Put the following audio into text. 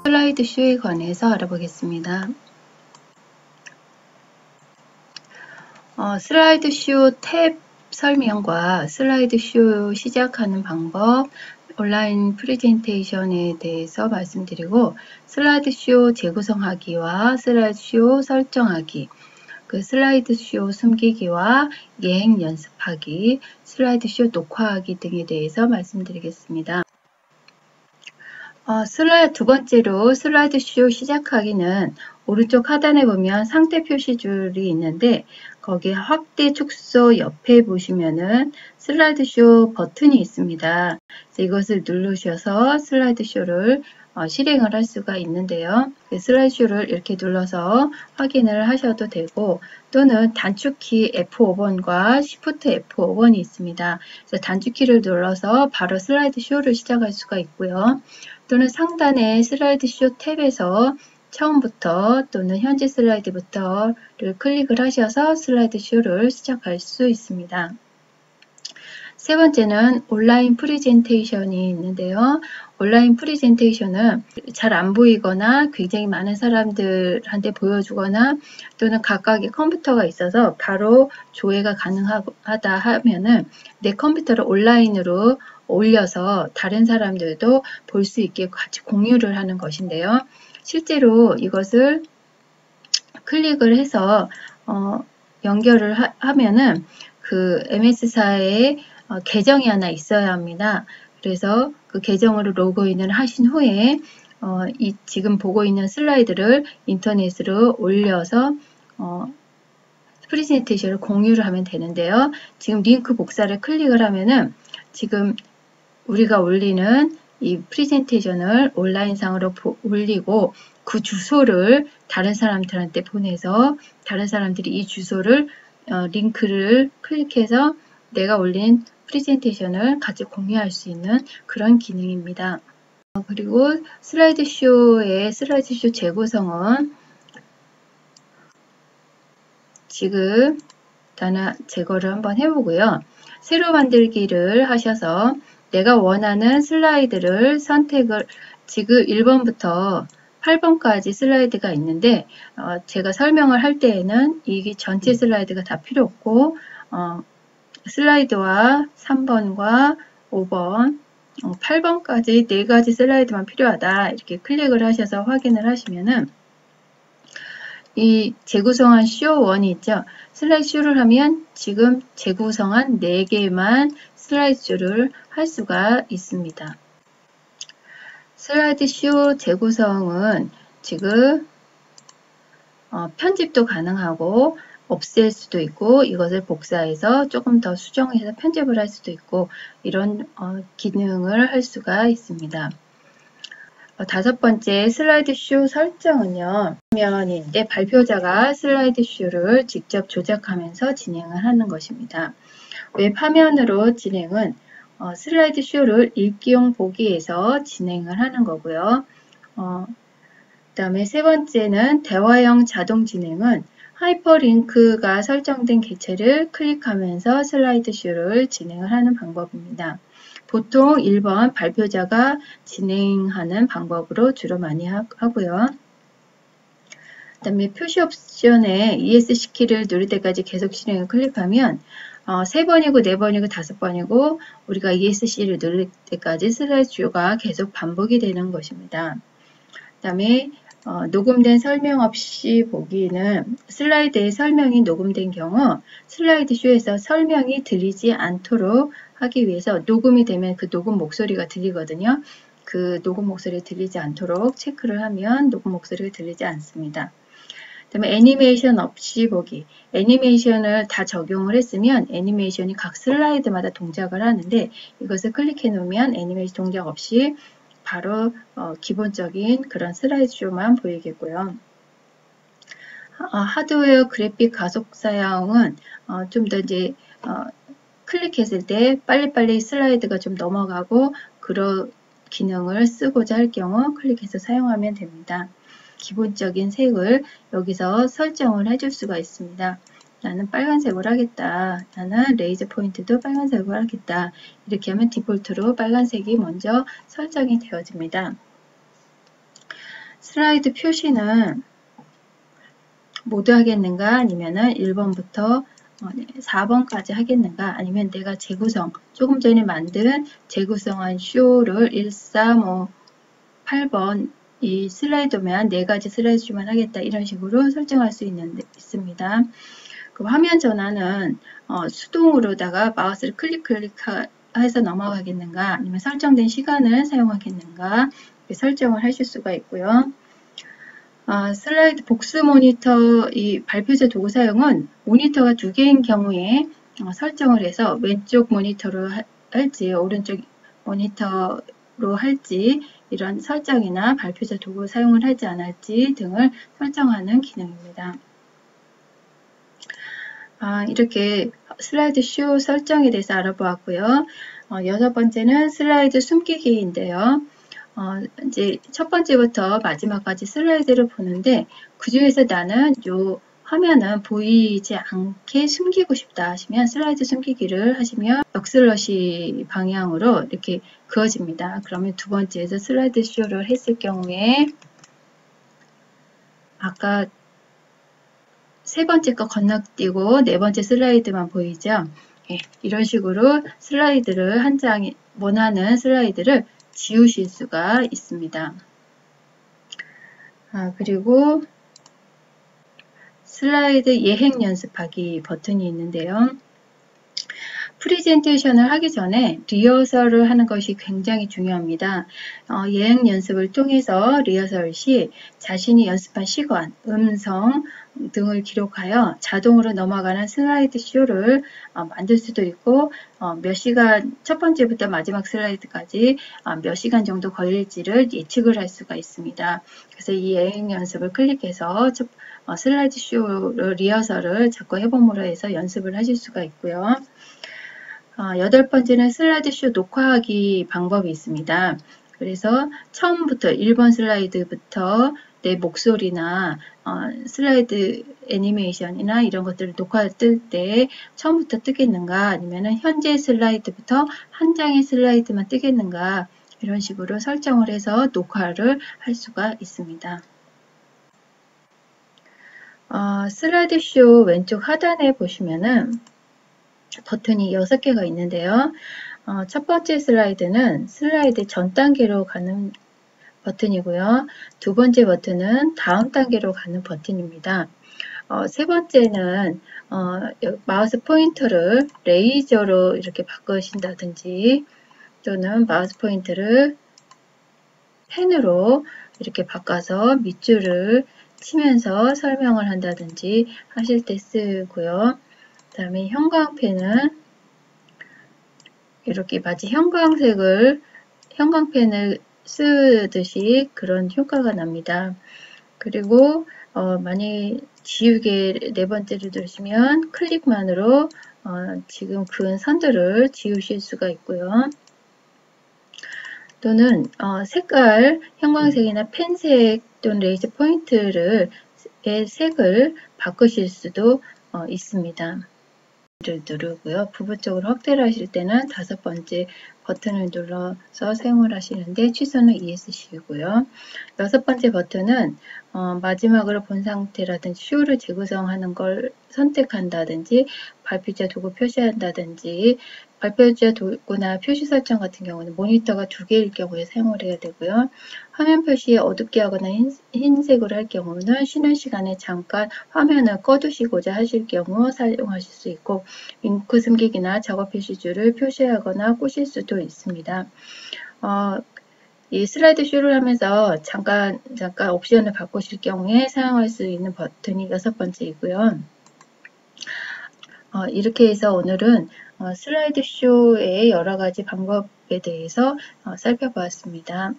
슬라이드 쇼에 관해서 알아보겠습니다. 슬라이드 쇼 탭 설명과 슬라이드 쇼 시작하는 방법, 온라인 프레젠테이션에 대해서 말씀드리고, 슬라이드 쇼 재구성하기와 슬라이드 쇼 설정하기, 그 슬라이드 쇼 숨기기와 예행 연습하기, 슬라이드 쇼 녹화하기 등에 대해서 말씀드리겠습니다. 두 번째로 슬라이드 쇼 시작하기는 오른쪽 하단에 보면 상태 표시줄이 있는데 거기에 확대 축소 옆에 보시면은 슬라이드 쇼 버튼이 있습니다. 이것을 누르셔서 슬라이드 쇼를 실행을 할 수가 있는데요. 슬라이드 쇼를 이렇게 눌러서 확인을 하셔도 되고, 또는 단축키 F5번과 Shift F5번이 있습니다. 그래서 단축키를 눌러서 바로 슬라이드 쇼를 시작할 수가 있고요. 또는 상단의 슬라이드 쇼 탭에서 처음부터 또는 현재 슬라이드부터를 클릭을 하셔서 슬라이드 쇼를 시작할 수 있습니다. 세 번째는 온라인 프레젠테이션이 있는데요. 온라인 프레젠테이션은 잘 안 보이거나 굉장히 많은 사람들한테 보여주거나 또는 각각의 컴퓨터가 있어서 바로 조회가 가능하다 하면은 내 컴퓨터를 온라인으로 올려서 다른 사람들도 볼 수 있게 같이 공유를 하는 것인데요. 실제로 이것을 클릭을 해서 연결을 하면은 그 MS사의 계정이 하나 있어야 합니다. 그래서 그 계정으로 로그인을 하신 후에 지금 보고 있는 슬라이드를 인터넷으로 올려서 프레젠테이션을 공유를 하면 되는데요. 지금 링크 복사를 클릭을 하면은 지금 우리가 올리는 이 프레젠테이션을 온라인상으로 올리고 그 주소를 다른 사람들한테 보내서 다른 사람들이 이 주소를 링크를 클릭해서 내가 올린 프레젠테이션을 같이 공유할 수 있는 그런 기능입니다. 그리고 슬라이드 쇼의 슬라이드 쇼 재구성은 지금 제거를 한번 해보고요. 새로 만들기를 하셔서 내가 원하는 슬라이드를 선택을, 지금 1번부터 8번까지 슬라이드가 있는데 제가 설명을 할 때에는 이게 전체 슬라이드가 다 필요 없고 슬라이드와 3번과 5번, 8번까지 4가지 슬라이드만 필요하다 이렇게 클릭을 하셔서 확인을 하시면은 이 재구성한 쇼1이 있죠. 슬라이드 쇼를 하면 지금 재구성한 4개만 슬라이드 쇼를 할 수가 있습니다. 슬라이드 쇼 재구성은 지금 편집도 가능하고 없앨 수도 있고 이것을 복사해서 조금 더 수정해서 편집을 할 수도 있고 이런 기능을 할 수가 있습니다. 다섯 번째 슬라이드 쇼 설정은요. 화면인데 발표자가 슬라이드 쇼를 직접 조작하면서 진행을 하는 것입니다. 웹 화면으로 진행은 슬라이드 쇼를 읽기용 보기에서 진행을 하는 거고요. 그 다음에 세 번째는 대화형 자동 진행은 하이퍼링크가 설정된 객체를 클릭하면서 슬라이드 쇼를 진행을 하는 방법입니다. 보통 1번 발표자가 진행하는 방법으로 주로 많이 하고요. 그 다음에 표시 옵션에 ESC 키를 누를 때까지 계속 실행을 클릭하면 3번이고 4번이고 5번이고 우리가 ESC를 누를 때까지 슬라이드 쇼가 계속 반복이 되는 것입니다. 그 다음에 녹음된 설명 없이 보기는 슬라이드의 설명이 녹음된 경우 슬라이드 쇼에서 설명이 들리지 않도록 하기 위해서 녹음이 되면 그 녹음 목소리가 들리거든요. 그 녹음 목소리 들리지 않도록 체크를 하면 녹음 목소리가 들리지 않습니다. 그 다음에 애니메이션 없이 보기. 애니메이션을 다 적용을 했으면 애니메이션이 각 슬라이드마다 동작을 하는데 이것을 클릭해 놓으면 애니메이션 동작 없이 바로 기본적인 그런 슬라이드 쇼만 보이겠고요. 하드웨어 그래픽 가속 사용은 좀 더 이제 클릭했을 때 빨리빨리 슬라이드가 좀 넘어가고 그런 기능을 쓰고자 할 경우 클릭해서 사용하면 됩니다. 기본적인 색을 여기서 설정을 해줄 수가 있습니다. 나는 빨간색으로 하겠다. 나는 레이저 포인트도 빨간색으로 하겠다. 이렇게 하면 디폴트로 빨간색이 먼저 설정이 되어집니다. 슬라이드 표시는 모두 하겠는가 아니면은 1번부터 4번까지 하겠는가 아니면 내가 재구성 조금 전에 만든 재구성한 쇼를 1, 3, 5, 8번 이 슬라이드만 4가지 슬라이드만 하겠다 이런 식으로 설정할 수 있습니다. 그 화면 전환은 수동으로다가 마우스를 클릭해서 넘어가겠는가 아니면 설정된 시간을 사용하겠는가 설정을 하실 수가 있고요. 슬라이드 복수 모니터 이 발표자 도구 사용은 모니터가 2개인 경우에 설정을 해서 왼쪽 모니터로 할지 오른쪽 모니터로 할지 이런 설정이나 발표자 도구 사용을 하지 않을지 등을 설정하는 기능입니다. 이렇게 슬라이드 쇼 설정에 대해서 알아보았고요. 6번째는 슬라이드 숨기기인데요. 이제 첫 번째부터 마지막까지 슬라이드를 보는데 그 중에서 나는 요 화면은 보이지 않게 숨기고 싶다 하시면 슬라이드 숨기기를 하시면 역슬러시 방향으로 이렇게 그어집니다. 그러면 두 번째에서 슬라이드 쇼를 했을 경우에 아까 세 번째 거 건너뛰고 네 번째 슬라이드만 보이죠? 예, 이런 식으로 슬라이드를 한 장 원하는 슬라이드를 지우실 수가 있습니다. 그리고 슬라이드 예행 연습하기 버튼이 있는데요. 프리젠테이션을 하기 전에 리허설을 하는 것이 굉장히 중요합니다. 예행 연습을 통해서 리허설 시 자신이 연습한 시간, 음성 등을 기록하여 자동으로 넘어가는 슬라이드 쇼를 만들 수도 있고 몇 시간, 첫 번째부터 마지막 슬라이드까지 몇 시간 정도 걸릴지를 예측을 할 수가 있습니다. 그래서 이 예행 연습을 클릭해서 슬라이드 쇼 리허설을 자꾸 해봄으로 해서 연습을 하실 수가 있고요. 8번째는 슬라이드 쇼 녹화하기 방법이 있습니다. 그래서 처음부터 1번 슬라이드부터 내 목소리나 슬라이드 애니메이션이나 이런 것들을 녹화 뜰 때 처음부터 뜨겠는가 아니면 현재 슬라이드부터 한 장의 슬라이드만 뜨겠는가 이런 식으로 설정을 해서 녹화를 할 수가 있습니다. 슬라이드 쇼 왼쪽 하단에 보시면은 버튼이 6개가 있는데요. 첫 번째 슬라이드는 슬라이드 전 단계로 가는 버튼이고요. 두 번째 버튼은 다음 단계로 가는 버튼입니다. 세 번째는 마우스 포인터를 레이저로 이렇게 바꾸신다든지 또는 마우스 포인터를 펜으로 이렇게 바꿔서 밑줄을 치면서 설명을 한다든지 하실 때 쓰고요. 그 다음에 형광펜은 이렇게 마치 형광펜을 쓰듯이 그런 효과가 납니다. 그리고 만약 지우개 네 번째를 누르시면 클릭만으로 지금 그은 선들을 지우실 수가 있고요. 또는 색깔 형광색이나 펜색 또는 레이저 포인트의 색을 바꾸실 수도 있습니다. 를 누르고요. 부분적으로 확대를 하실 때는 5번째 버튼을 눌러서 사용을 하시는데 취소는 ESC이고요. 6번째 버튼은 마지막으로 본 상태라든지 쇼를 재구성하는 걸 선택한다든지 발표자 도구 표시한다든지 발표자 도구나 표시 설정 같은 경우는 모니터가 2개일 경우에 사용을 해야 되고요. 화면 표시에 어둡게 하거나 흰색으로 할 경우는 쉬는 시간에 잠깐 화면을 꺼두시고자 하실 경우 사용하실 수 있고 잉크 숨기기나 작업 표시줄을 표시하거나 꽂을 수도 있습니다. 이 슬라이드 쇼를 하면서 잠깐 옵션을 바꾸실 경우에 사용할 수 있는 버튼이 6번째이고요. 이렇게 해서 오늘은 슬라이드 쇼의 여러 가지 방법에 대해서 살펴보았습니다.